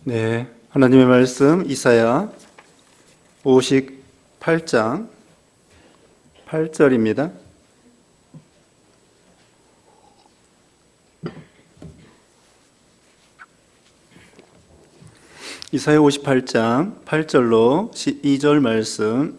네, 하나님의 말씀 이사야 58장 8절입니다. 이사야 58장 8절로 2절 말씀.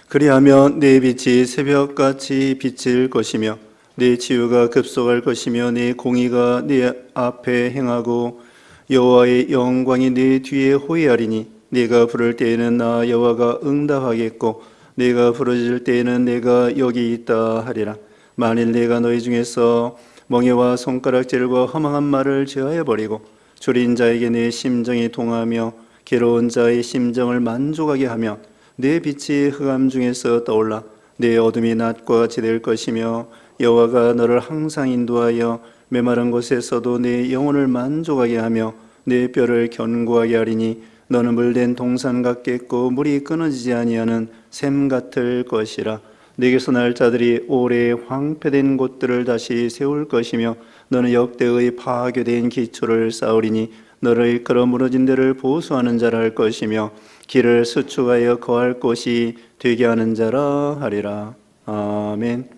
그리하면 내 빛이 새벽같이 비칠 것이며 내 치유가 급속할 것이며 내 공의가 내 앞에 행하고 여호와의 영광이 내 뒤에 호위하리니 네가 부를 때에는 나 여호와가 응답하겠고 네가 부르짖을 때에는 내가 여기 있다 하리라. 만일 내가 너희 중에서 멍에와 손가락질과 허망한 말을 제하여 버리고 줄인 자에게 내 심정이 동하며 괴로운 자의 심정을 만족하게 하며 내 빛이 흑암 중에서 떠올라 내 어둠이 낮과 같이 될 것이며 여호와가 너를 항상 인도하여 메마른 곳에서도 내 영혼을 만족하게 하며 내 뼈를 견고하게 하리니 너는 물된 동산 같겠고 물이 끊어지지 아니하는 샘 같을 것이라. 내게서 날 자들이 오래 황폐된 곳들을 다시 세울 것이며 너는 역대의 파괴된 기초를 쌓으리니 너를 이끌어 무너진 데를 보수하는 자라 할 것이며 길을 수축하여 거할 곳이 되게 하는 자라 하리라. 아멘.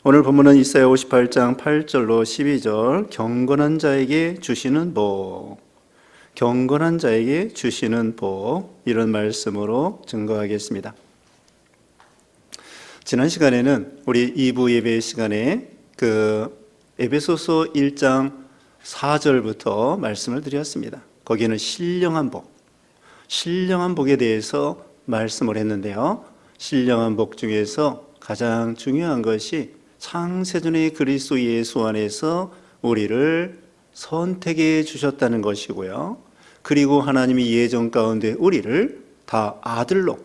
오늘 본문은 이사야 58장 8절로 12절 경건한 자에게 주시는 복, 경건한 자에게 주시는 복, 이런 말씀으로 증거하겠습니다. 지난 시간에는 우리 2부 예배 시간에 에베소서 1장 4절부터 말씀을 드렸습니다. 거기는 신령한 복, 신령한 복에 대해서 말씀을 했는데요. 신령한 복 중에서 가장 중요한 것이 창세전의 그리스도 예수 안에서 우리를 선택해 주셨다는 것이고요. 그리고 하나님이 예정 가운데 우리를 다 아들로,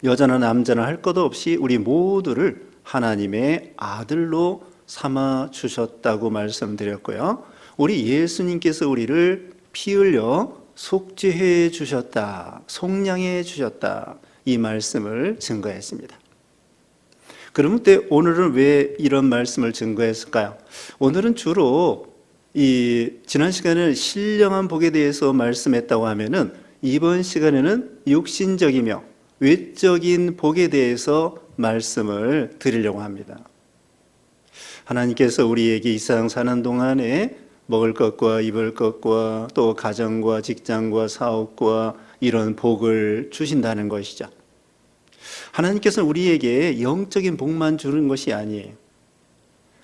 여자나 남자나 할 것 없이 우리 모두를 하나님의 아들로 삼아 주셨다고 말씀드렸고요. 우리 예수님께서 우리를 피 흘려 속죄해 주셨다, 속량해 주셨다, 이 말씀을 증거했습니다. 그런데 오늘은 왜 이런 말씀을 증거했을까요? 오늘은 주로 지난 시간에는 신령한 복에 대해서 말씀했다고 하면은 이번 시간에는 육신적이며 외적인 복에 대해서 말씀을 드리려고 합니다. 하나님께서 우리에게 이 세상 사는 동안에 먹을 것과 입을 것과 또 가정과 직장과 사업과 이런 복을 주신다는 것이죠. 하나님께서는 우리에게 영적인 복만 주는 것이 아니에요.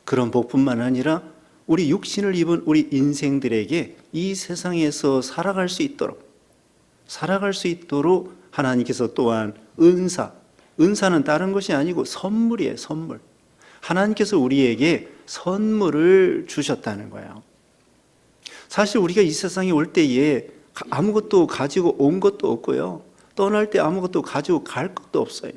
그런 복뿐만 아니라 우리 육신을 입은 우리 인생들에게 이 세상에서 살아갈 수 있도록 하나님께서 또한 은사는 다른 것이 아니고 선물이에요. 선물. 하나님께서 우리에게 선물을 주셨다는 거예요. 사실 우리가 이 세상에 올 때에 아무것도 가지고 온 것도 없고요, 떠날 때 아무것도 가지고 갈 것도 없어요.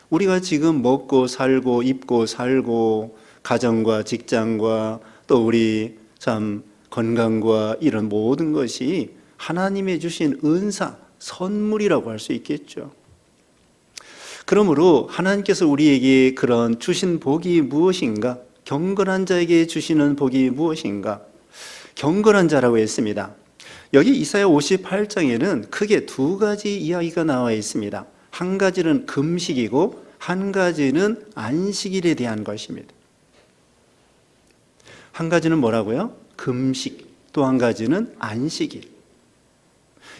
우리가 지금 먹고 살고 입고 살고 가정과 직장과 또 우리 참 건강과 이런 모든 것이 하나님의 주신 은사, 선물이라고 할 수 있겠죠. 그러므로 하나님께서 우리에게 그런 주신 복이 무엇인가? 경건한 자에게 주시는 복이 무엇인가? 경건한 자라고 했습니다. 여기 이사야 58장에는 크게 두 가지 이야기가 나와 있습니다. 한 가지는 금식이고 한 가지는 안식일에 대한 것입니다. 한 가지는 뭐라고요? 금식, 또 한 가지는 안식일.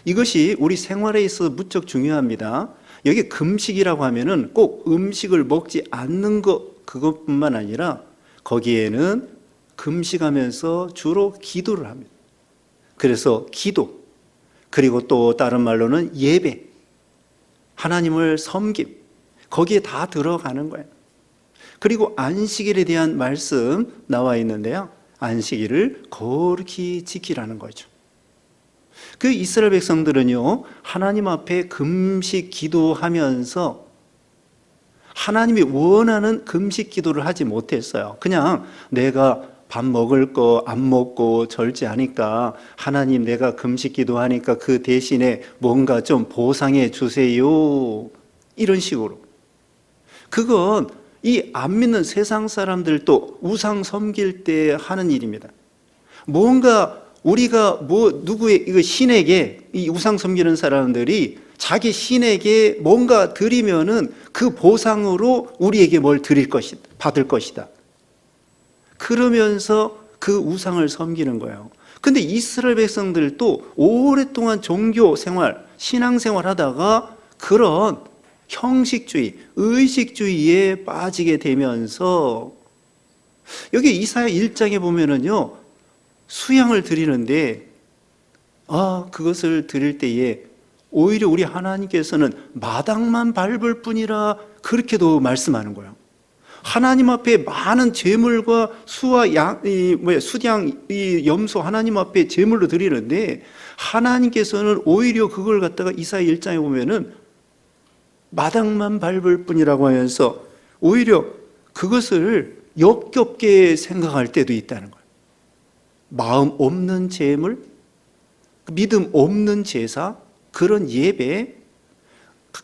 이것이 우리 생활에 있어서 무척 중요합니다. 여기 금식이라고 하면은 꼭 음식을 먹지 않는 것, 그것뿐만 아니라 거기에는 금식하면서 주로 기도를 합니다. 그래서 기도, 그리고 또 다른 말로는 예배, 하나님을 섬김, 거기에 다 들어가는 거예요. 그리고 안식일에 대한 말씀 나와 있는데요, 안식일을 거룩히 지키라는 거죠. 그 이스라엘 백성들은요, 하나님 앞에 금식 기도하면서 하나님이 원하는 금식 기도를 하지 못했어요. 그냥 내가 밥 먹을 거 안 먹고 절제하니까 하나님 내가 금식 기도하니까 그 대신에 뭔가 좀 보상해 주세요, 이런 식으로. 그건 이 안 믿는 세상 사람들도 우상 섬길 때 하는 일입니다. 뭔가 우리가 누구의 이거 신에게, 이 우상 섬기는 사람들이 자기 신에게 뭔가 드리면은 그 보상으로 우리에게 뭘 드릴 것이다, 받을 것이다. 그러면서 그 우상을 섬기는 거예요. 근데 이스라엘 백성들도 오랫동안 종교 생활, 신앙 생활 하다가 그런 형식주의, 의식주의에 빠지게 되면서 여기 이사야 1장에 보면은요, 수양을 드리는데 그것을 드릴 때에 오히려 우리 하나님께서는 마당만 밟을 뿐이라 그렇게도 말씀하는 거예요. 하나님 앞에 많은 제물과 수와 수양, 염소 하나님 앞에 제물로 드리는데 하나님께서는 오히려 그걸 갖다가 이사야 1장에 보면은 마당만 밟을 뿐이라고 하면서 오히려 그것을 역겹게 생각할 때도 있다는 거예요. 마음 없는 제물, 믿음 없는 제사, 그런 예배,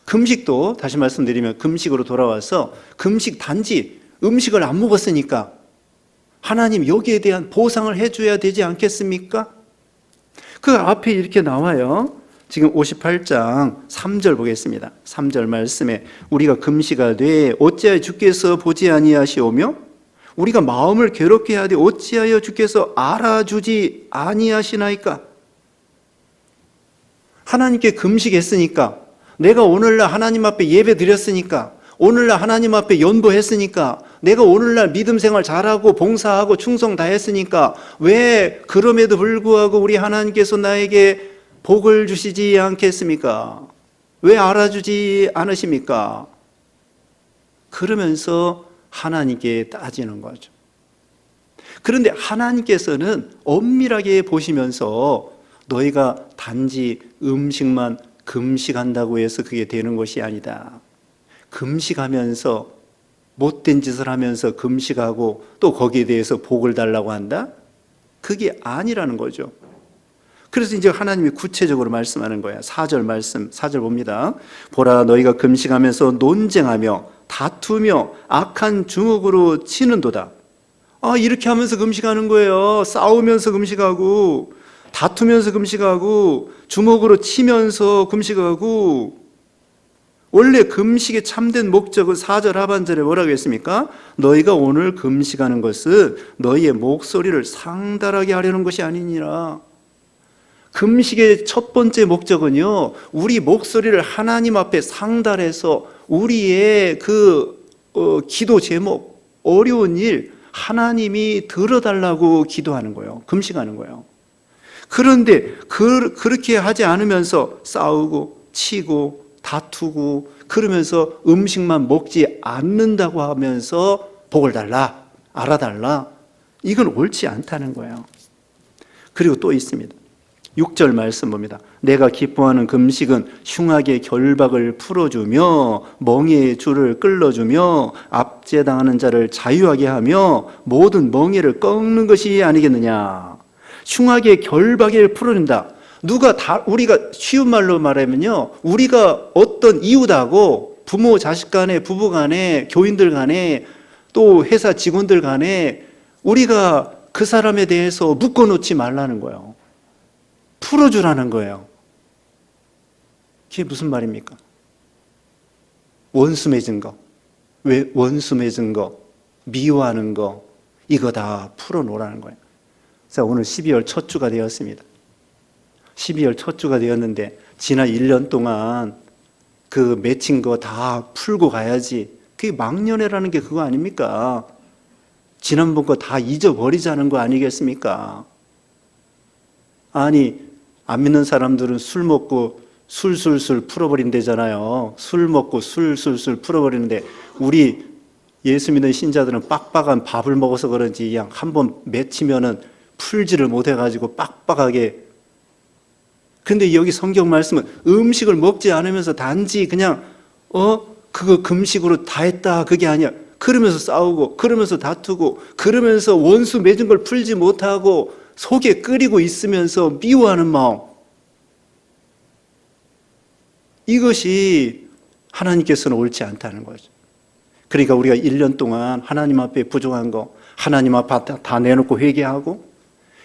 금식도 다시 말씀드리면 금식으로 돌아와서 금식 단지 음식을 안 먹었으니까 하나님 여기에 대한 보상을 해줘야 되지 않겠습니까? 그 앞에 이렇게 나와요. 지금 58장 3절 보겠습니다. 3절 말씀에 우리가 금식하되 어찌하여 주께서 보지 아니하시오며 우리가 마음을 괴롭게 하되 어찌하여 주께서 알아주지 아니하시나이까? 하나님께 금식했으니까, 내가 오늘날 하나님 앞에 예배 드렸으니까, 오늘날 하나님 앞에 연보했으니까, 내가 오늘날 믿음 생활 잘하고 봉사하고 충성 다 했으니까 왜 그럼에도 불구하고 우리 하나님께서 나에게 복을 주시지 않겠습니까? 왜 알아주지 않으십니까? 그러면서 하나님께 따지는 거죠. 그런데 하나님께서는 엄밀하게 보시면서 너희가 단지 음식만 금식한다고 해서 그게 되는 것이 아니다. 금식하면서 못된 짓을 하면서 금식하고 또 거기에 대해서 복을 달라고 한다? 그게 아니라는 거죠. 그래서 이제 하나님이 구체적으로 말씀하는 거야. 4절 말씀, 4절 봅니다. 보라, 너희가 금식하면서 논쟁하며 다투며 악한 주먹으로 치는도다. 이렇게 하면서 금식하는 거예요. 싸우면서 금식하고 다투면서 금식하고 주먹으로 치면서 금식하고. 원래 금식의 참된 목적은 4절 하반절에 뭐라고 했습니까? 너희가 오늘 금식하는 것은 너희의 목소리를 상달하게 하려는 것이 아니니라. 금식의 첫 번째 목적은요, 우리 목소리를 하나님 앞에 상달해서 우리의 기도 제목, 어려운 일 하나님이 들어달라고 기도하는 거예요. 금식하는 거예요. 그런데 그렇게 하지 않으면서 싸우고 치고 다투고 그러면서 음식만 먹지 않는다고 하면서 복을 달라, 알아달라, 이건 옳지 않다는 거예요. 그리고 또 있습니다. 6절 말씀 봅니다. 내가 기뻐하는 금식은 흉악의 결박을 풀어주며 멍에의 줄을 끌어주며 압제당하는 자를 자유하게 하며 모든 멍에를 꺾는 것이 아니겠느냐. 흉악의 결박을 풀어준다. 우리가 쉬운 말로 말하면요, 우리가 어떤 이웃하고 부모 자식 간에, 부부 간에, 교인들 간에, 또 회사 직원들 간에 우리가 그 사람에 대해서 묶어놓지 말라는 거예요. 풀어주라는 거예요. 그게 무슨 말입니까? 원수 맺은 거, 왜 원수 맺은 거, 미워하는 거, 이거 다 풀어놓으라는 거예요. 자, 오늘 12월 첫 주가 되었습니다. 12월 첫 주가 되었는데 지난 1년 동안 그 맺힌 거 다 풀고 가야지. 그게 망년회라는 게 그거 아닙니까? 지난번 거 다 잊어버리자는 거 아니겠습니까? 아니, 안 믿는 사람들은 술 먹고 술술술 풀어버린대잖아요. 술 먹고 술술술 풀어버리는데 우리 예수 믿는 신자들은 빡빡한 밥을 먹어서 그런지 그냥 한번 맺히면은 풀지를 못해가지고 빡빡하게. 근데 여기 성경 말씀은 음식을 먹지 않으면서 단지 그냥 그거 금식으로 다 했다, 그게 아니야. 그러면서 싸우고 그러면서 다투고 그러면서 원수 맺은 걸 풀지 못하고 속에 끓이고 있으면서 미워하는 마음, 이것이 하나님께서는 옳지 않다는 거죠. 그러니까 우리가 1년 동안 하나님 앞에 부족한 거 하나님 앞에 다 내놓고 회개하고,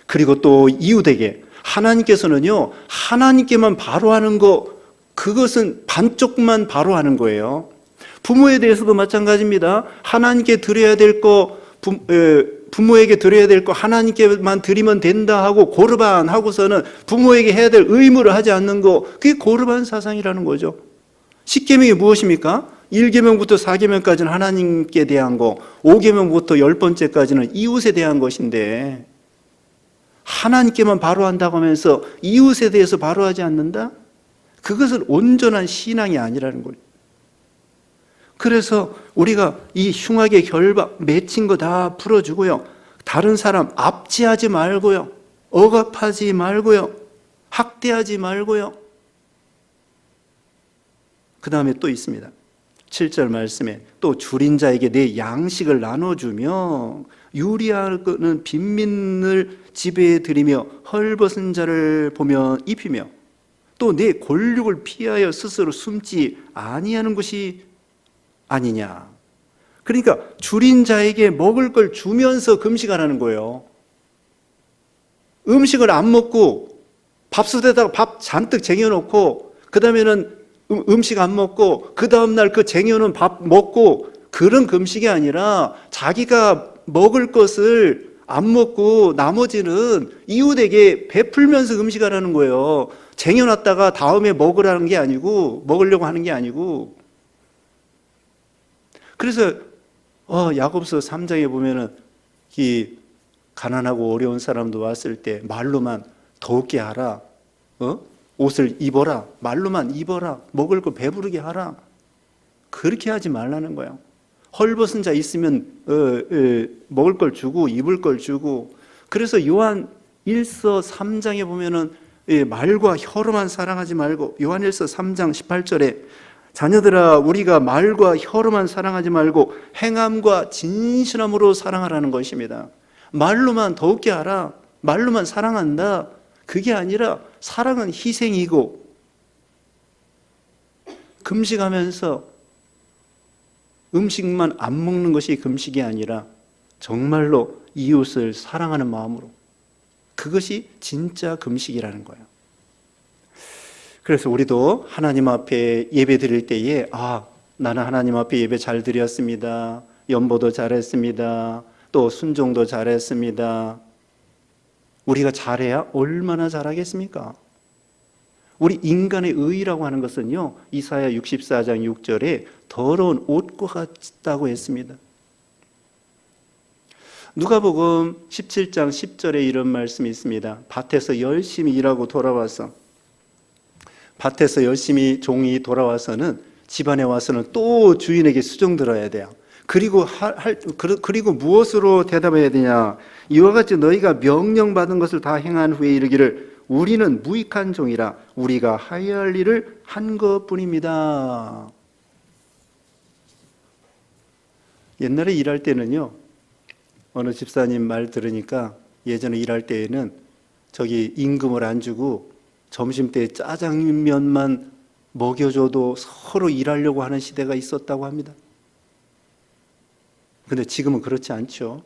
그리고 또 이웃에게, 하나님께서는요, 하나님께만 바로 하는 거, 그것은 반쪽만 바로 하는 거예요. 부모에 대해서도 마찬가지입니다. 하나님께 드려야 될 거, 부모에게 드려야 될 거 하나님께만 드리면 된다 하고 고르반 하고서는 부모에게 해야 될 의무를 하지 않는 거, 그게 고르반 사상이라는 거죠. 10계명이 무엇입니까? 1계명부터 4계명까지는 하나님께 대한 거, 5계명부터 10번째까지는 이웃에 대한 것인데, 하나님께만 바로 한다고 하면서 이웃에 대해서 바로 하지 않는다? 그것은 온전한 신앙이 아니라는 거예요. 그래서 우리가 이 흉악의 결박, 맺힌 거 다 풀어주고요. 다른 사람 압제하지 말고요. 억압하지 말고요. 학대하지 말고요. 그 다음에 또 있습니다. 7절 말씀에 또 줄인 자에게 내 양식을 나눠주며 유리하는 빈민을 지배해 드리며 헐벗은 자를 보며 입히며 또 내 권력을 피하여 스스로 숨지 아니하는 것이 아니냐. 그러니까 줄인 자에게 먹을 걸 주면서 금식하라는 거예요. 음식을 안 먹고 밥솥에다가 밥 잔뜩 쟁여놓고 그 다음에는 음식 안 먹고 그 다음날 그 쟁여놓은 밥 먹고 그런 금식이 아니라 자기가 먹을 것을 안 먹고 나머지는 이웃에게 베풀면서 금식하라는 거예요. 쟁여놨다가 다음에 먹으라는 게 아니고, 먹으려고 하는 게 아니고. 그래서 야고보서 3장에 보면은 이 가난하고 어려운 사람도 왔을 때 말로만 더욱게 하라, 옷을 입어라, 말로만 입어라, 먹을 거 배부르게 하라, 그렇게 하지 말라는 거예요. 헐벗은 자 있으면 먹을 걸 주고 입을 걸 주고. 그래서 요한 1서 3장에 보면은 말과 혀로만 사랑하지 말고, 요한 1서 3장 18절에 자녀들아 우리가 말과 혀로만 사랑하지 말고 행함과 진실함으로 사랑하라는 것입니다. 말로만 더욱게 하라, 말로만 사랑한다, 그게 아니라 사랑은 희생이고, 금식하면서 음식만 안 먹는 것이 금식이 아니라 정말로 이웃을 사랑하는 마음으로, 그것이 진짜 금식이라는 거예요. 그래서 우리도 하나님 앞에 예배 드릴 때에 나는 하나님 앞에 예배 잘 드렸습니다, 연보도 잘했습니다, 또 순종도 잘했습니다. 우리가 잘해야 얼마나 잘하겠습니까? 우리 인간의 의라고 하는 것은요, 이사야 64장 6절에 더러운 옷과 같다고 했습니다. 누가복음 17장 10절에 이런 말씀이 있습니다. 밭에서 열심히 일하고 돌아와서, 밭에서 열심히 종이 돌아와서는 집안에 와서는 또 주인에게 수종 들어야 돼요. 그리고 무엇으로 대답해야 되냐? 이와 같이 너희가 명령받은 것을 다 행한 후에 이르기를 우리는 무익한 종이라 우리가 하여야 할 일을 한 것뿐입니다. 옛날에 일할 때는요, 어느 집사님 말 들으니까 예전에 일할 때에는 저기 임금을 안 주고 점심때 짜장면만 먹여줘도 서로 일하려고 하는 시대가 있었다고 합니다. 근데 지금은 그렇지 않죠.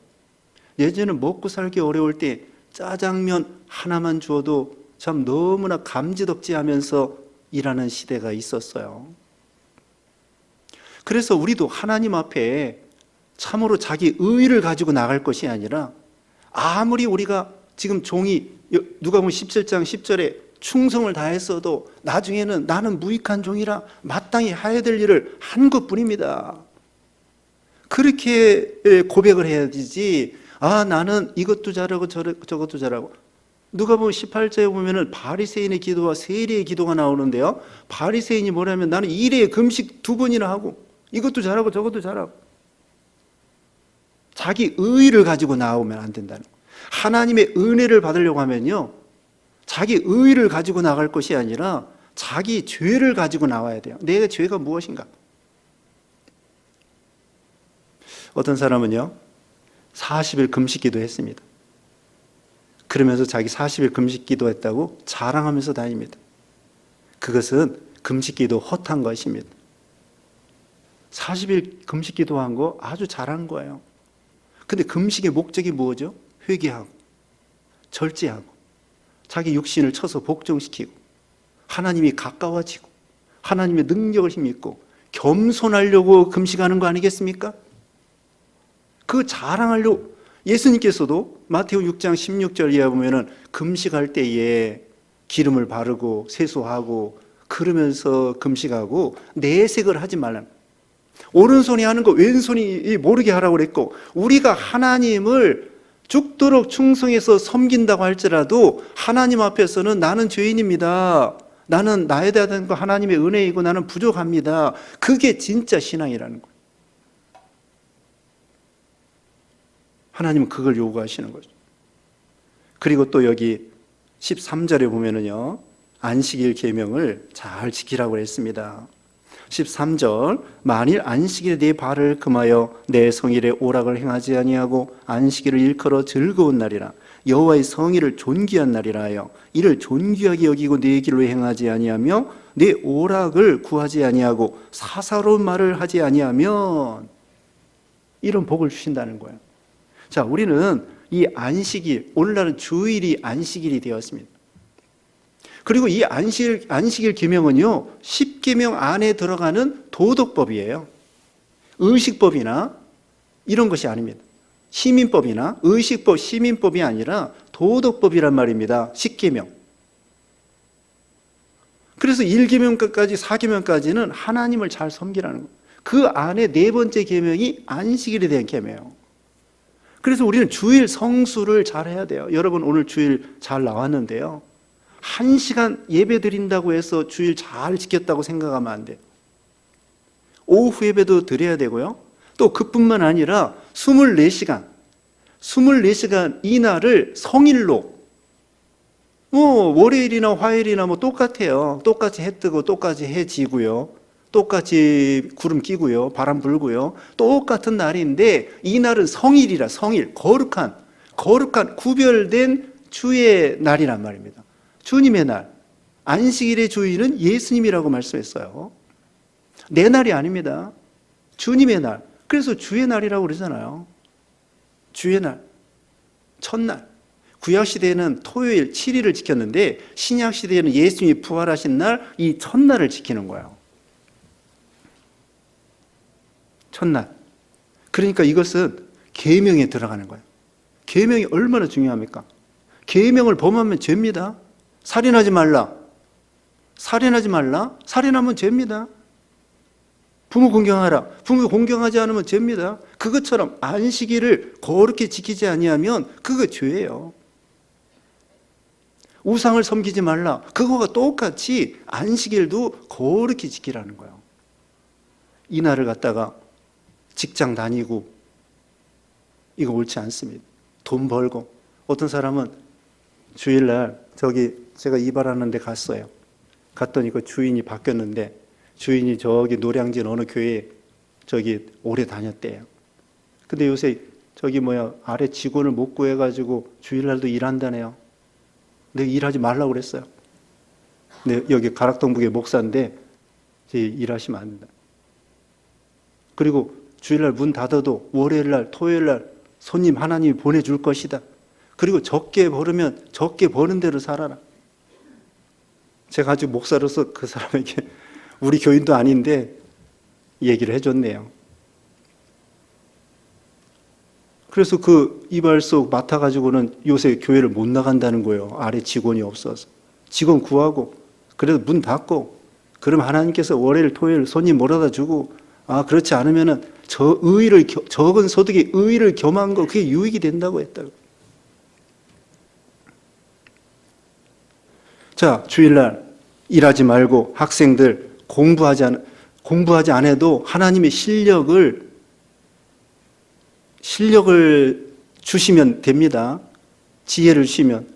예전에는 먹고 살기 어려울 때 짜장면 하나만 주어도 참 너무나 감지덕지하면서 일하는 시대가 있었어요. 그래서 우리도 하나님 앞에 참으로 자기 의의를 가지고 나갈 것이 아니라, 아무리 우리가 지금 종이 누가복음 17장 10절에 충성을 다했어도 나중에는 나는 무익한 종이라 마땅히 해야 될 일을 한 것뿐입니다. 그렇게 고백을 해야 되지, 나는 이것도 잘하고 저것도 잘하고. 누가복음 18절에 보면은 바리새인의 기도와 세리의 기도가 나오는데요, 바리새인이 뭐냐면 나는 일에 금식 2번이나 하고 이것도 잘하고 저것도 잘하고. 자기 의의를 가지고 나오면 안 된다는 거예요. 하나님의 은혜를 받으려고 하면요, 자기 의의를 가지고 나갈 것이 아니라 자기 죄를 가지고 나와야 돼요. 내 죄가 무엇인가? 어떤 사람은요 40일 금식기도 했습니다. 그러면서 자기 40일 금식기도 했다고 자랑하면서 다닙니다. 그것은 금식기도 헛한 것입니다. 40일 금식기도 한 거 아주 잘한 거예요. 근데 금식의 목적이 뭐죠? 회개하고 절제하고 자기 육신을 쳐서 복종시키고 하나님이 가까워지고 하나님의 능력을 힘입고 겸손하려고 금식하는 거 아니겠습니까? 그 자랑하려고 예수님께서도 마태오 6장 16절 이하 보면은 금식할 때에 기름을 바르고 세수하고 그러면서 금식하고 내색을 하지 말라는, 오른손이 하는 거 왼손이 모르게 하라고 그랬고, 우리가 하나님을 죽도록 충성해서 섬긴다고 할지라도 하나님 앞에서는 나는 죄인입니다, 나는 나에 대한 거 하나님의 은혜이고 나는 부족합니다, 그게 진짜 신앙이라는 거예요. 하나님은 그걸 요구하시는 거죠. 그리고 또 여기 13절에 보면은요, 안식일 계명을 잘 지키라고 했습니다. 13절, 만일 안식일에 네 발을 금하여 내 성일에 오락을 행하지 아니하고 안식일을 일컬어 즐거운 날이라 여호와의 성일을 존귀한 날이라 하여 이를 존귀하게 여기고 네 길로 행하지 아니하며 네 오락을 구하지 아니하고 사사로운 말을 하지 아니하면 이런 복을 주신다는 거예요. 자, 우리는 이 안식일, 오늘날은 주일이 안식일이 되었습니다. 그리고 이 안식일 계명은요, 10계명 안에 들어가는 도덕법이에요. 의식법이나 이런 것이 아닙니다. 시민법이나 의식법, 시민법이 아니라 도덕법이란 말입니다. 10계명. 그래서 1계명까지 4계명까지는 하나님을 잘 섬기라는 거예요. 그 안에 네 번째 계명이 안식일에 대한 계명이에요. 그래서 우리는 주일 성수를 잘 해야 돼요. 여러분 오늘 주일 잘 나왔는데요, 1시간 예배 드린다고 해서 주일 잘 지켰다고 생각하면 안 돼요. 오후 예배도 드려야 되고요, 또 그뿐만 아니라 24시간 이날을 성일로, 월요일이나 화요일이나 똑같아요. 똑같이 해 뜨고 똑같이 해 지고요, 똑같이 구름 끼고요, 바람 불고요, 똑같은 날인데 이 날은 성일이라, 성일, 거룩한 구별된 주의 날이란 말입니다. 주님의 날, 안식일의 주일은 예수님이라고 말씀했어요. 내 날이 아닙니다. 주님의 날. 그래서 주의 날이라고 그러잖아요. 주의 날, 첫날. 구약시대에는 토요일 7일을 지켰는데 신약시대에는 예수님이 부활하신 날, 이 첫날을 지키는 거예요. 첫날. 그러니까 이것은 계명에 들어가는 거예요. 계명이 얼마나 중요합니까? 계명을 범하면 죄입니다. 살인하지 말라. 살인하면 죄입니다. 부모 공경하라. 부모 공경하지 않으면 죄입니다. 그것처럼 안식일을 거룩히 지키지 아니하면 그거 죄예요. 우상을 섬기지 말라. 그거가 똑같이 안식일도 거룩히 지키라는 거예요. 이 날을 갖다가 직장 다니고 이거 옳지 않습니다. 돈 벌고, 어떤 사람은 주일날 제가 이발하는 데 갔어요. 갔더니 그 주인이 바뀌었는데, 주인이 저기 노량진 어느 교회에 오래 다녔대요. 근데 요새 아래 직원을 못 구해가지고 주일날도 일한다네요. 내가 일하지 말라고 그랬어요. 근데 여기 가락동북의 목사인데 일하시면 안 된다. 그리고 주일날 문 닫아도 월요일날, 토요일날 손님 하나님이 보내줄 것이다. 그리고 적게 벌으면 적게 버는 대로 살아라. 제가 아주 목사로서 그 사람에게, 우리 교인도 아닌데 얘기를 해줬네요. 그래서 그 이발소 맡아가지고는 요새 교회를 못 나간다는 거예요. 아래 직원이 없어서. 직원 구하고, 그래도 문 닫고, 그럼 하나님께서 월요일, 토요일 손님 몰아다 주고, 그렇지 않으면은 적은 소득에 의의를 겸한 거, 그게 유익이 된다고 했다고. 자, 주일날 일하지 말고 학생들 공부하지 않아도 하나님의 실력을 주시면 됩니다. 지혜를 주시면.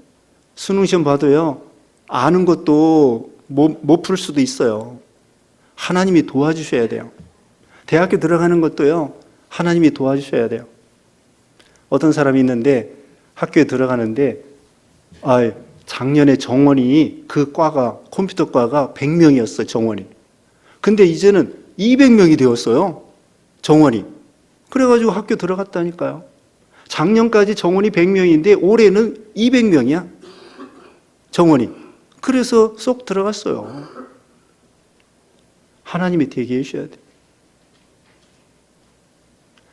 수능시험 봐도요, 아는 것도 못 풀 수도 있어요. 하나님이 도와주셔야 돼요. 대학교 들어가는 것도요, 하나님이 도와주셔야 돼요. 어떤 사람이 있는데 학교에 들어가는데, 작년에 정원이, 그 과가, 컴퓨터 과가 100명이었어요, 정원이. 근데 이제는 200명이 되었어요, 정원이. 그래가지고 학교 들어갔다니까요. 작년까지 정원이 100명인데 올해는 200명이야. 정원이. 그래서 쏙 들어갔어요. 하나님이 되게 해주셔야 돼.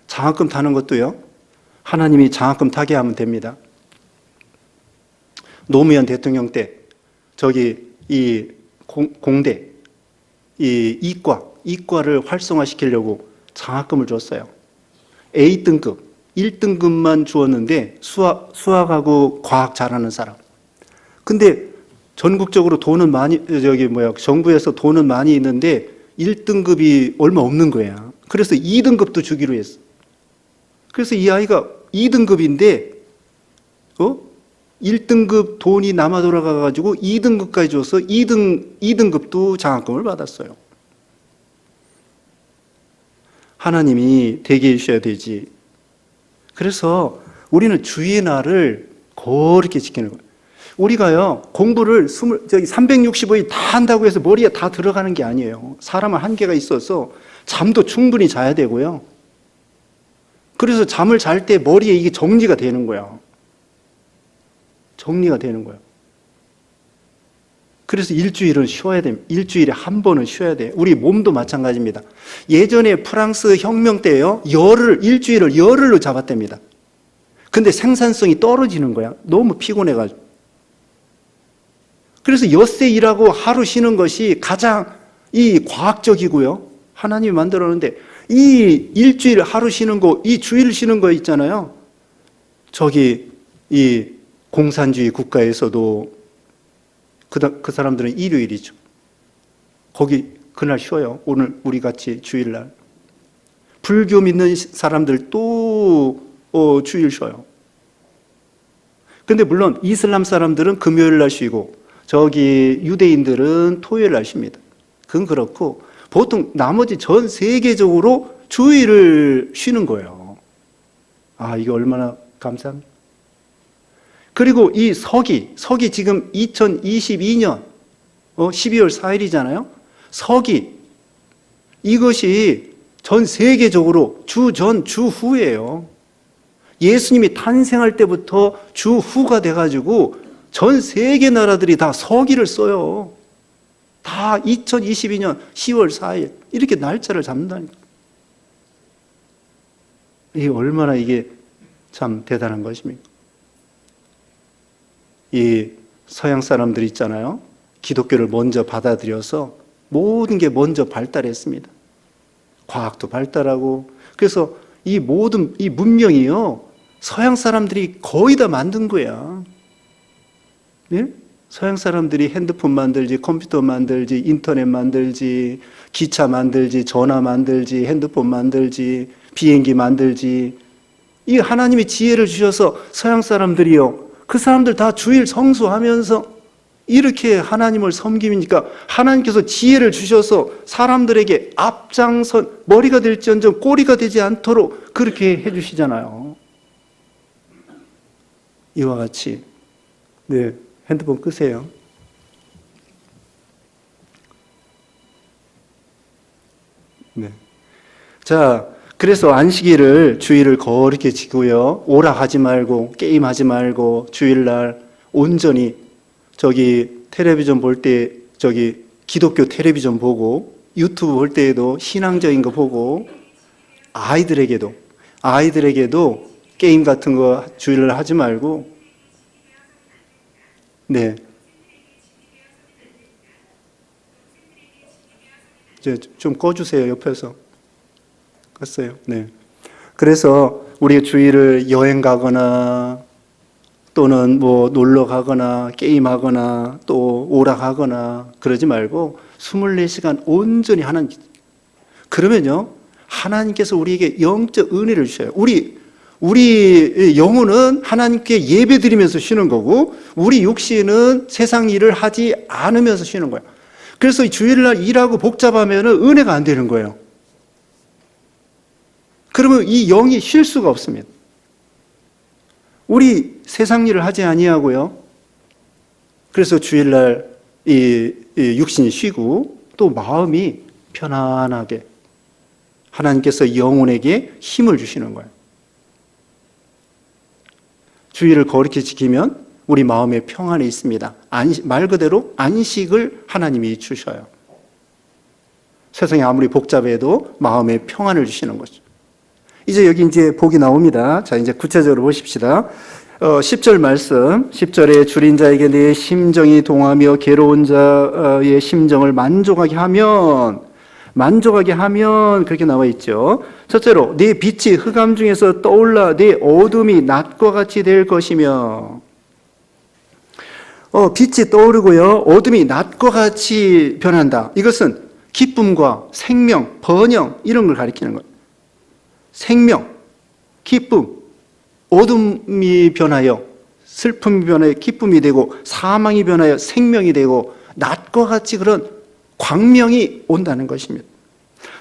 장학금 타는 것도요, 하나님이 장학금 타게 하면 됩니다. 노무현 대통령 때 이 공대, 이 이과를 활성화시키려고 장학금을 줬어요. A등급, 1등급만 주었는데 수학하고 과학 잘하는 사람. 근데 전국적으로 돈은 많이, 정부에서 돈은 많이 있는데 1등급이 얼마 없는 거야. 그래서 2등급도 주기로 했어. 그래서 이 아이가 2등급인데 1등급 돈이 남아 돌아가가지고 2등급까지 줘서 2등급도 장학금을 받았어요. 하나님이 되게 해주셔야 되지. 그래서 우리는 주의 날을 거룩히 지키는 거예요. 우리가요, 공부를 365일 다 한다고 해서 머리에 다 들어가는 게 아니에요. 사람은 한계가 있어서 잠도 충분히 자야 되고요. 그래서 잠을 잘 때 머리에 이게 정리가 되는 거야. 정리가 되는 거예요. 그래서 일주일은 쉬어야 됩니다. 일주일에 한 번은 쉬어야 돼요. 우리 몸도 마찬가지입니다. 예전에 프랑스 혁명 때요, 일주일을 열흘로 잡았답니다. 근데 생산성이 떨어지는 거야. 너무 피곤해가지고. 그래서 엿새 일하고 하루 쉬는 것이 가장 과학적이고요. 하나님이 만들었는데, 이 일주일 하루 쉬는 거, 이 주일 쉬는 거 있잖아요. 이 공산주의 국가에서도 그 사람들은 일요일이죠. 그날 쉬어요. 오늘 우리 같이 주일날. 불교 믿는 사람들도 주일 쉬어요. 근데 물론 이슬람 사람들은 금요일 날 쉬고 유대인들은 토요일 날 쉽니다. 그건 그렇고 보통 나머지 전 세계적으로 주일을 쉬는 거예요. 이게 얼마나 감사합니다. 그리고 이 서기 지금 2022년 12월 4일이잖아요. 서기, 이것이 전 세계적으로 주전, 주후예요. 예수님이 탄생할 때부터 주후가 돼가지고 전 세계 나라들이 다 서기를 써요. 다 2022년 10월 4일 이렇게 날짜를 잡는다니까. 이게 얼마나 이게 참 대단한 것입니까? 이 서양 사람들 있잖아요. 기독교를 먼저 받아들여서 모든 게 먼저 발달했습니다. 과학도 발달하고. 그래서 이 모든 이 문명이요, 서양 사람들이 거의 다 만든 거야. 네? 서양 사람들이 핸드폰 만들지, 컴퓨터 만들지, 인터넷 만들지, 기차 만들지, 전화 만들지, 핸드폰 만들지, 비행기 만들지. 이 하나님이 지혜를 주셔서 서양 사람들이요, 그 사람들 다 주일 성수하면서 이렇게 하나님을 섬기니까 하나님께서 지혜를 주셔서 사람들에게 앞장선 머리가 될지언정 꼬리가 되지 않도록 그렇게 해주시잖아요. 이와 같이. 네, 핸드폰 끄세요. 네. 자, 그래서 안식일을 주일을 거룩히 지키고요. 오락하지 말고 게임하지 말고 주일날 온전히 텔레비전 볼 때 기독교 텔레비전 보고 유튜브 볼 때에도 신앙적인 거 보고 아이들에게도 게임 같은 거 주일날 하지 말고. 네. 이제 좀 꺼주세요, 옆에서. 껐어요. 네. 그래서 우리 주일을 여행 가거나 또는 놀러 가거나 게임하거나 또 오락하거나 그러지 말고 24시간 온전히 하나님. 그러면요, 하나님께서 우리에게 영적 은혜를 주셔요. 우리 영혼은 하나님께 예배 드리면서 쉬는 거고 우리 육신은 세상 일을 하지 않으면서 쉬는 거예요. 그래서 주일날 일하고 복잡하면 은혜가 안 되는 거예요. 그러면 이 영이 쉴 수가 없습니다. 우리 세상 일을 하지 아니하고요. 그래서 주일날 이 육신이 쉬고 또 마음이 편안하게 하나님께서 영혼에게 힘을 주시는 거예요. 주의를 거룩히 지키면 우리 마음에 평안이 있습니다. 말 그대로 안식을 하나님이 주셔요. 세상이 아무리 복잡해도 마음에 평안을 주시는 거죠. 이제 여기 이제 복이 나옵니다. 자, 이제 구체적으로 보십시다. 10절 말씀, 10절에 줄인 자에게 내 심정이 동하며 괴로운 자의 심정을 만족하게 하면 그렇게 나와 있죠. 첫째로 네 빛이 흑암 중에서 떠올라 네 어둠이 낮과 같이 될 것이며, 빛이 떠오르고요 어둠이 낮과 같이 변한다. 이것은 기쁨과 생명, 번영 이런 걸 가리키는 거예요. 생명, 기쁨, 어둠이 변하여 슬픔이 변하여 기쁨이 되고 사망이 변하여 생명이 되고 낮과 같이 그런 광명이 온다는 것입니다.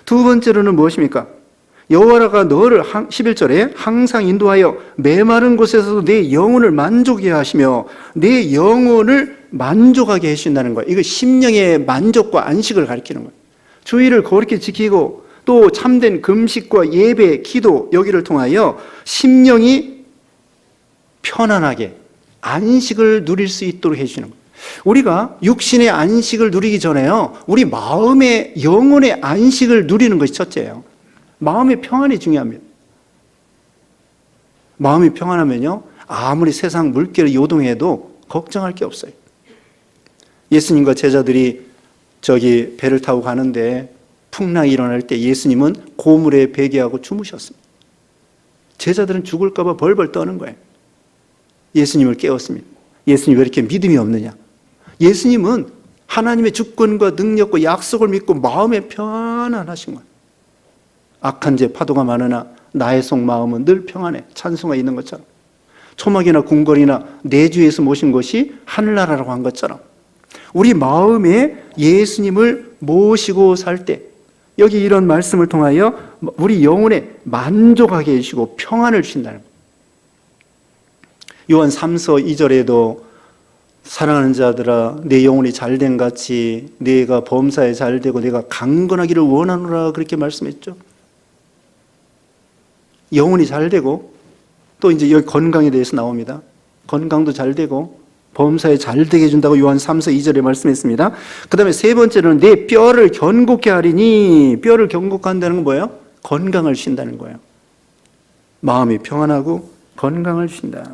두 번째로는 무엇입니까? 여호와가 너를 11절에 항상 인도하여 메마른 곳에서도 내 영혼을 만족하게 하시며 내 영혼을 만족하게 해주신다는 거예요. 이거 심령의 만족과 안식을 가리키는 거예요. 주의를 거룩히 지키고 또 참된 금식과 예배, 기도 여기를 통하여 심령이 편안하게 안식을 누릴 수 있도록 해주시는 거예요. 우리가 육신의 안식을 누리기 전에요 우리 마음의 영혼의 안식을 누리는 것이 첫째예요. 마음의 평안이 중요합니다. 마음이 평안하면요 아무리 세상 물결이 요동해도 걱정할 게 없어요. 예수님과 제자들이 저기 배를 타고 가는데 풍랑이 일어날 때 예수님은 고물에 베개하고 주무셨습니다. 제자들은 죽을까 봐 벌벌 떠는 거예요. 예수님을 깨웠습니다. 예수님 왜 이렇게 믿음이 없느냐? 예수님은 하나님의 주권과 능력과 약속을 믿고 마음에 편안하신 거예요. 악한 죄 파도가 많으나 나의 속 마음은 늘 평안해. 찬송가 있는 것처럼 초막이나 궁궐이나 내주에서 모신 것이 하늘나라라고 한 것처럼 우리 마음에 예수님을 모시고 살 때 여기 이런 말씀을 통하여 우리 영혼에 만족하게 해주시고 평안을 주신다는 거예요. 요한 3서 2절에도 사랑하는 자들아 내 영혼이 잘된 같이 내가 범사에 잘되고 내가 강건하기를 원하노라 그렇게 말씀했죠. 영혼이 잘되고 또 이제 여기 건강에 대해서 나옵니다. 건강도 잘되고 범사에 잘되게 해준다고 요한 3서 2절에 말씀했습니다. 그 다음에 세 번째로는 내 뼈를 견고케 하리니 뼈를 견고한다는 건 뭐예요? 건강을 주신다는 거예요. 마음이 평안하고 건강을 주신다.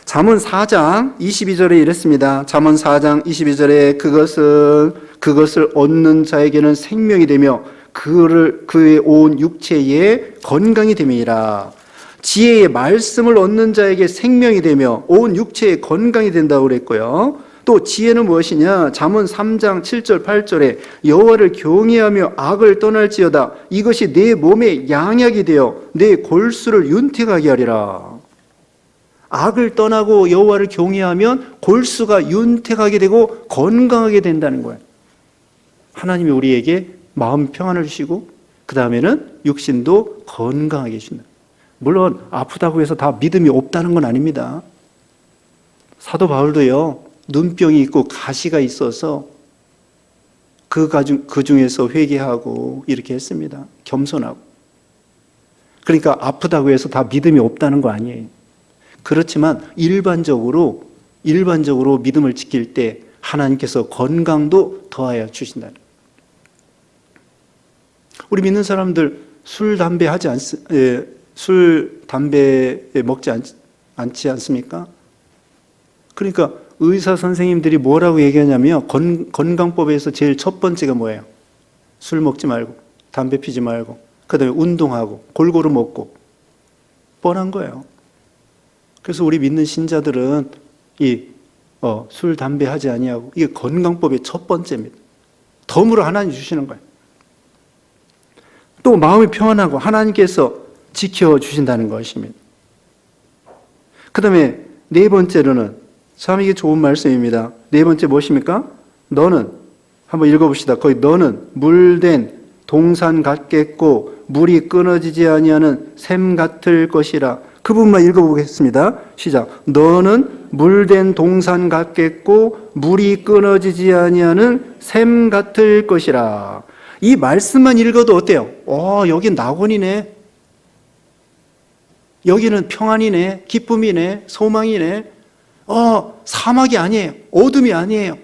잠언 4장 22절에 이랬습니다. 잠언 4장 22절에 그것을 얻는 자에게는 생명이 되며 그의 온 육체에 건강이 됨이라. 지혜의 말씀을 얻는 자에게 생명이 되며 온 육체에 건강이 된다고 그랬고요. 또 지혜는 무엇이냐? 잠언 3장 7절 8절에 여호와를 경외하며 악을 떠날지어다 이것이 내 몸에 양약이 되어 내 골수를 윤택하게 하리라. 악을 떠나고 여호와를 경외하면 골수가 윤택하게 되고 건강하게 된다는 거예요. 하나님이 우리에게 마음 평안을 주시고 그 다음에는 육신도 건강하게 해주신다. 물론 아프다고 해서 다 믿음이 없다는 건 아닙니다. 사도 바울도요 눈병이 있고 가시가 있어서 그 중에서 회개하고 이렇게 했습니다. 겸손하고. 그러니까 아프다고 해서 다 믿음이 없다는 거 아니에요. 그렇지만 일반적으로 믿음을 지킬 때 하나님께서 건강도 더하여 주신다는 거예요. 우리 믿는 사람들 술, 담배 먹지 않지 않습니까? 그러니까 의사 선생님들이 뭐라고 얘기하냐면 건강법에서 제일 첫 번째가 뭐예요? 술 먹지 말고 담배 피지 말고 그 다음에 운동하고 골고루 먹고 뻔한 거예요. 그래서 우리 믿는 신자들은 술, 담배 하지 아니하고 이게 건강법의 첫 번째입니다. 덤으로 하나님 주시는 거예요. 또 마음이 평안하고 하나님께서 지켜주신다는 것입니다. 그 다음에 네 번째로는 참 이게 좋은 말씀입니다. 네 번째 무엇입니까? 너는 한번 읽어봅시다. 거기 너는 물된 동산 같겠고 물이 끊어지지 아니하는 샘 같을 것이라. 그 부분만 읽어보겠습니다. 시작. 너는 물된 동산 같겠고 물이 끊어지지 아니하는 샘 같을 것이라. 이 말씀만 읽어도 어때요? 여긴 낙원이네. 여기는 평안이네, 기쁨이네, 소망이네. 사막이 아니에요. 어둠이 아니에요.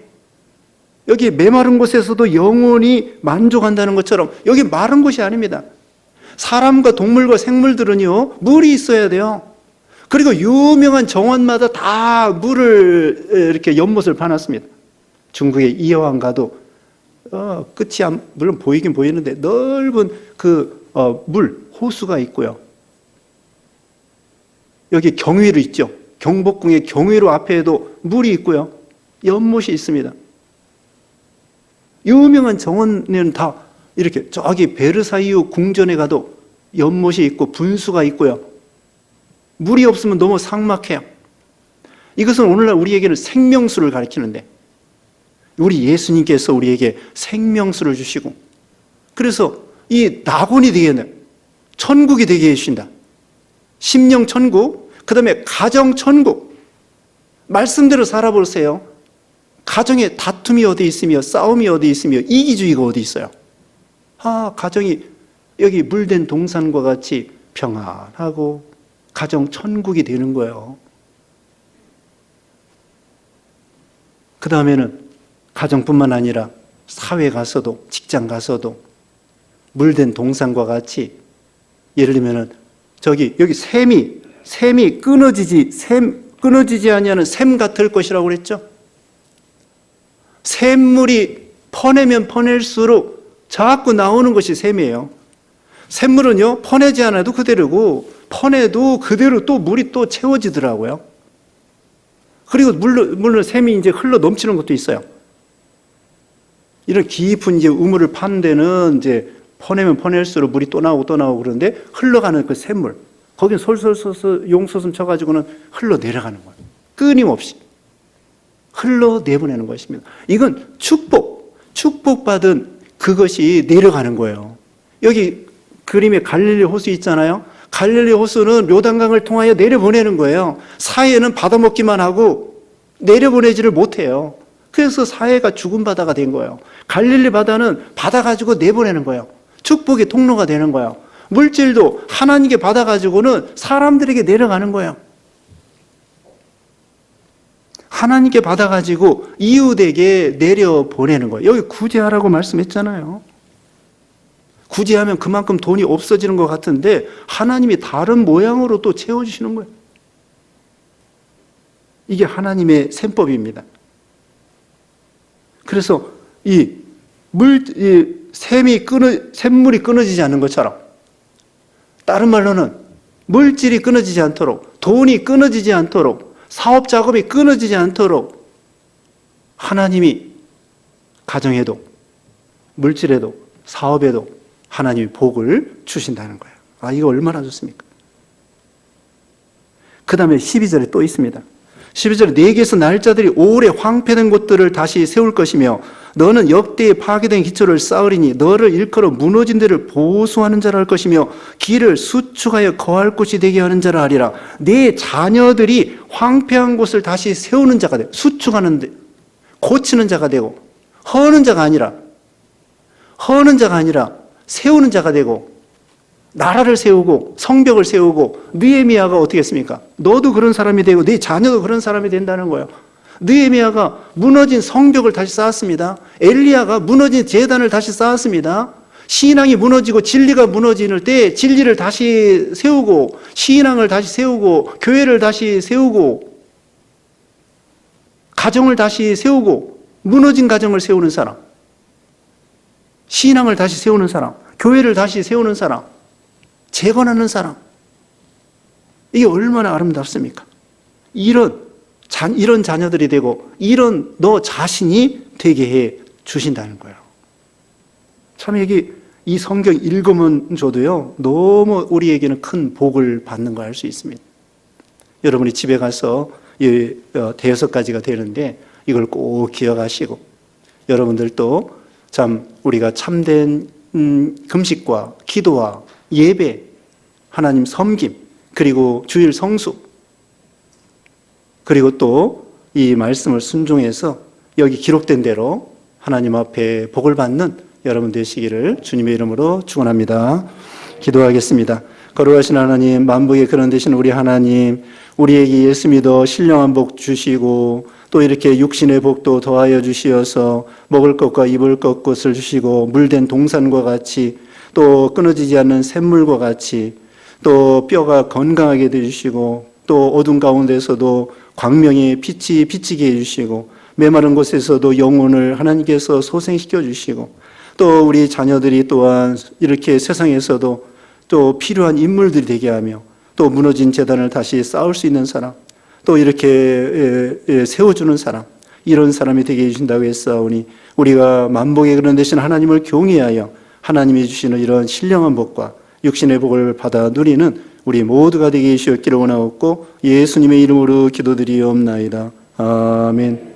여기 메마른 곳에서도 영원히 만족한다는 것처럼 여기 마른 곳이 아닙니다. 사람과 동물과 생물들은요, 물이 있어야 돼요. 그리고 유명한 정원마다 다 물을 이렇게 연못을 파놨습니다. 중국의 이어항 가도 끝이 물론 보이긴 보이는데 넓은 물, 호수가 있고요. 여기 경위로 있죠. 경복궁의 경위로 앞에도 물이 있고요. 연못이 있습니다. 유명한 정원에는 다 이렇게 저기 베르사유 궁전에 가도 연못이 있고 분수가 있고요. 물이 없으면 너무 삭막해요. 이것은 오늘날 우리에게는 생명수를 가리키는데 우리 예수님께서 우리에게 생명수를 주시고 그래서 이 낙원이 되게 해요. 천국이 되게 해주신다. 심령 천국, 그 다음에 가정 천국. 말씀대로 살아보세요. 가정에 다툼이 어디 있으며 싸움이 어디 있으며 이기주의가 어디 있어요. 가정이 여기 물된 동산과 같이 평안하고 가정 천국이 되는 거예요. 그 다음에는 가정뿐만 아니라 사회 가서도 직장 가서도 물된 동산과 같이 예를 들면은 여기 샘이 끊어지지 아니하는 샘 같을 것이라고 그랬죠. 샘물이 퍼내면 퍼낼수록 자꾸 나오는 것이 샘이에요. 샘물은요, 퍼내지 않아도 그대로고 퍼내도 그대로 또 물이 또 채워지더라고요. 그리고 물론 샘이 이제 흘러 넘치는 것도 있어요. 이런 깊은 이제 우물을 파는 데는 이제 퍼내면 퍼낼수록 물이 또 나오고 그러는데 흘러가는 그 샘물, 거긴 솔솔솔솔 용솟음 쳐가지고는 흘러 내려가는 거예요. 끊임없이 흘러 내보내는 것입니다. 이건 축복받은 그것이 내려가는 거예요. 여기 그림에 갈릴리 호수 있잖아요. 갈릴리 호수는 요단강을 통하여 내려보내는 거예요. 사해는 받아먹기만 하고 내려보내지를 못해요. 그래서 사해가 죽은 바다가 된 거예요. 갈릴리 바다는 받아가지고 내보내는 거예요. 축복의 통로가 되는 거예요. 물질도 하나님께 받아가지고는 사람들에게 내려가는 거예요. 하나님께 받아가지고 이웃에게 내려보내는 거예요. 여기 구제하라고 말씀했잖아요. 구제하면 그만큼 돈이 없어지는 것 같은데 하나님이 다른 모양으로 또 채워주시는 거예요. 이게 하나님의 셈법입니다. 그래서 샘물이 끊어지지 않는 것처럼 다른 말로는 물질이 끊어지지 않도록 돈이 끊어지지 않도록 사업 작업이 끊어지지 않도록 하나님이 가정에도 물질에도 사업에도 하나님이 복을 주신다는 거예요. 이거 얼마나 좋습니까? 그 다음에 12절에 또 있습니다. 12절에 내게서 날짜들이 오래 황폐된 곳들을 다시 세울 것이며 너는 역대에 파괴된 기초를 쌓으리니 너를 일컬어 무너진 데를 보수하는 자라 할 것이며 길을 수축하여 거할 곳이 되게 하는 자라 하리라. 내 자녀들이 황폐한 곳을 다시 세우는 자가 되고 수축하는 데 고치는 자가 되고 허는 자가 아니라 세우는 자가 되고 나라를 세우고 성벽을 세우고 느헤미야가 어떻게 했습니까? 너도 그런 사람이 되고 네 자녀도 그런 사람이 된다는 거예요. 느헤미야가 무너진 성벽을 다시 쌓았습니다. 엘리야가 무너진 제단을 다시 쌓았습니다. 신앙이 무너지고 진리가 무너지는 때 진리를 다시 세우고 신앙을 다시 세우고 교회를 다시 세우고 가정을 다시 세우고 무너진 가정을 세우는 사람, 신앙을 다시 세우는 사람, 교회를 다시 세우는 사람, 재건하는 사람, 이게 얼마나 아름답습니까? 이런 자녀들이 되고 이런 너 자신이 되게 해 주신다는 거예요. 참 여기 이 성경 읽으면 저도요 너무 우리에게는 큰 복을 받는 걸 알 수 있습니다. 여러분이 집에 가서 대여섯 가지가 되는데 이걸 꼭 기억하시고 여러분들도 참 우리가 참된 금식과 기도와 예배, 하나님 섬김, 그리고 주일 성수, 그리고 또 이 말씀을 순종해서 여기 기록된 대로 하나님 앞에 복을 받는 여러분 되시기를 주님의 이름으로 축원합니다. 기도하겠습니다. 거룩하신 하나님, 만복의 그런 되신 우리 하나님, 우리에게 예수 믿어 신령한 복 주시고 또 이렇게 육신의 복도 더하여 주시어서 먹을 것과 입을 것을 주시고 물된 동산과 같이 또 끊어지지 않는 샘물과 같이 또 뼈가 건강하게 해주시고 또 어둠 가운데서도 광명의 빛이 비치게 해주시고 메마른 곳에서도 영혼을 하나님께서 소생시켜 주시고 또 우리 자녀들이 또한 이렇게 세상에서도 또 필요한 인물들이 되게 하며 또 무너진 재단을 다시 쌓을 수 있는 사람, 또 이렇게 세워주는 사람, 이런 사람이 되게 해주신다고 했사오니 우리가 만복의 그런 대신 하나님을 경외하여 하나님이 주시는 이런 신령한 복과 육신의 복을 받아 누리는 우리 모두가 되게 해주시옵기를 원하옵고 예수님의 이름으로 기도드리옵나이다. 아멘.